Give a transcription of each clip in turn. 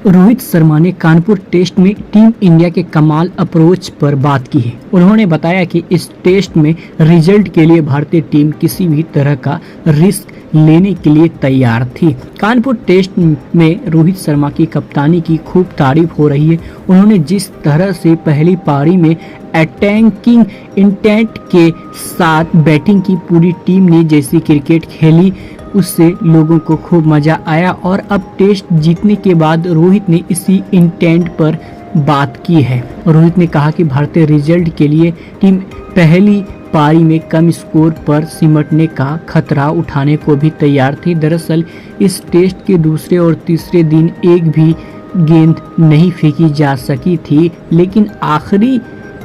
रोहित शर्मा ने कानपुर टेस्ट में team India के कमाल अप्रोच पर बात की है। उन्होंने बताया कि इस टेस्ट में रिजल्ट के लिए भारतीय टीम किसी भी तरह का रिस्क लेने के लिए तैयार थी। कानपुर टेस्ट में रोहित शर्मा की कप्तानी की खूब तारीफ हो रही है। उन्होंने जिस तरह से पहली पारी में अटैकिंग इंटेंट के साथ बैटिंग की, पूरी टीम ने जैसी क्रिकेट खेली उससे लोगों को खूब मजा आया और अब टेस्ट जीतने के बाद रोहित ने इसी इंटेंट पर बात की है। रोहित ने कहा कि भारतीय रिजल्ट के लिए टीम पहली पारी में कम स्कोर पर सिमटने का खतरा उठाने को भी तैयार थी। दरअसल इस टेस्ट के दूसरे और तीसरे दिन एक भी गेंद नहीं फेंकी जा सकी थी, लेकिन आखिरी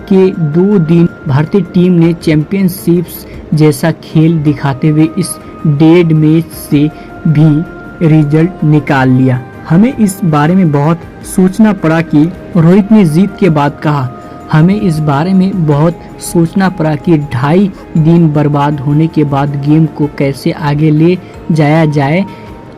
के 2 दिन भारतीय टीम ने चैंपियनशिप जैसा खेल दिखाते हुए इस डेड मैच से भी रिजल्ट निकाल लिया। हमें इस बारे में बहुत सोचना पड़ा कि रोहित ने जीत के बाद कहा, हमें इस बारे में बहुत सोचना पड़ा कि 2.5 दिन बर्बाद होने के बाद गेम को कैसे आगे ले जाया जाए।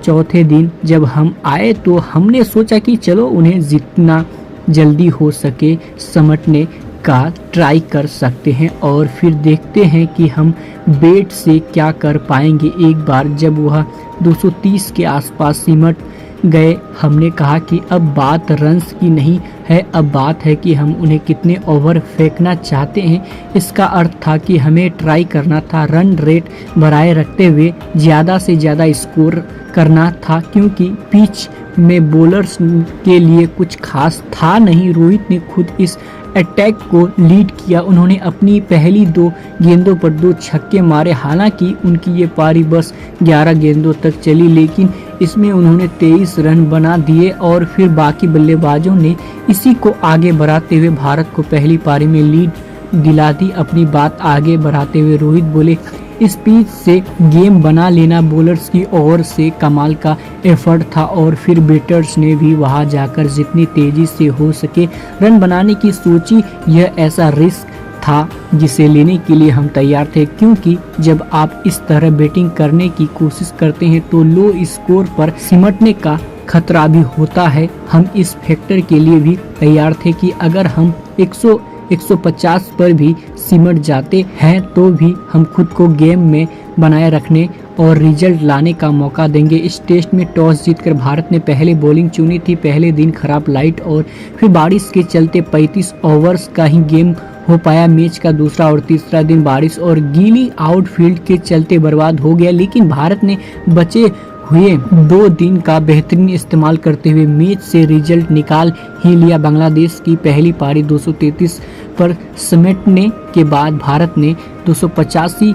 चौथे दिन जब हम आए तो हमने सोचा कि चलो उन्हें जितना जल्दी हो सके समटने का ट्राई कर सकते हैं और फिर देखते हैं कि हम बैट से क्या कर पाएंगे। एक बार जब वह 230 के आसपास सिमट गए, हमने कहा कि अब बात रन्स की नहीं है, अब बात है कि हम उन्हें कितने ओवर फेंकना चाहते हैं। इसका अर्थ था कि हमें ट्राई करना था, रन रेट बनाए रखते हुए ज़्यादा से ज़्यादा स्कोर करना था, क्योंकि पिच में बॉलर्स के लिए कुछ खास था नहीं। रोहित ने खुद इस अटैक को लीड किया। उन्होंने अपनी पहली 2 गेंदों पर 2 छक्के मारे। हालांकि उनकी ये पारी बस 11 गेंदों तक चली, लेकिन इसमें उन्होंने 23 रन बना दिए और फिर बाकी बल्लेबाजों ने इसी को आगे बढ़ाते हुए भारत को पहली पारी में लीड दिला दी। अपनी बात आगे बढ़ाते हुए रोहित बोले, इस पिच से गेम बना लेना बॉलर्स की ओर से कमाल का एफर्ट था और फिर बैटर्स ने भी वहां जाकर जितनी तेजी से हो सके रन बनाने की सोची। यह ऐसा रिस्क था जिसे लेने के लिए हम तैयार थे, क्योंकि जब आप इस तरह बैटिंग करने की कोशिश करते हैं तो लो स्कोर पर सिमटने का खतरा भी होता है। हम इस फैक्टर के लिए भी तैयार थे कि अगर हम 150 पर भी सिमट जाते हैं तो भी हम खुद को गेम में बनाए रखने और रिजल्ट लाने का मौका देंगे। इस टेस्ट में टॉस जीतकर भारत ने पहले बॉलिंग चुनी थी। पहले दिन खराब लाइट और फिर बारिश के चलते 35 ओवर्स का ही गेम हो पाया। मैच का दूसरा और तीसरा दिन बारिश और गीली आउटफील्ड के चलते बर्बाद हो गया, लेकिन भारत ने बचे हुए 2 दिन का बेहतरीन इस्तेमाल करते हुए मैच से रिजल्ट निकाल ही लिया। बांग्लादेश की पहली पारी 233 पर समेटने के बाद भारत ने 285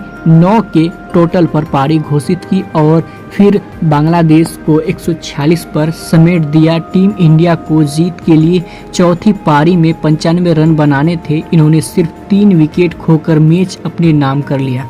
के टोटल पर पारी घोषित की और फिर बांग्लादेश को 146 पर समेट दिया। टीम इंडिया को जीत के लिए चौथी पारी में 95 रन बनाने थे। इन्होंने सिर्फ 3 विकेट खोकर मैच अपने नाम कर लिया।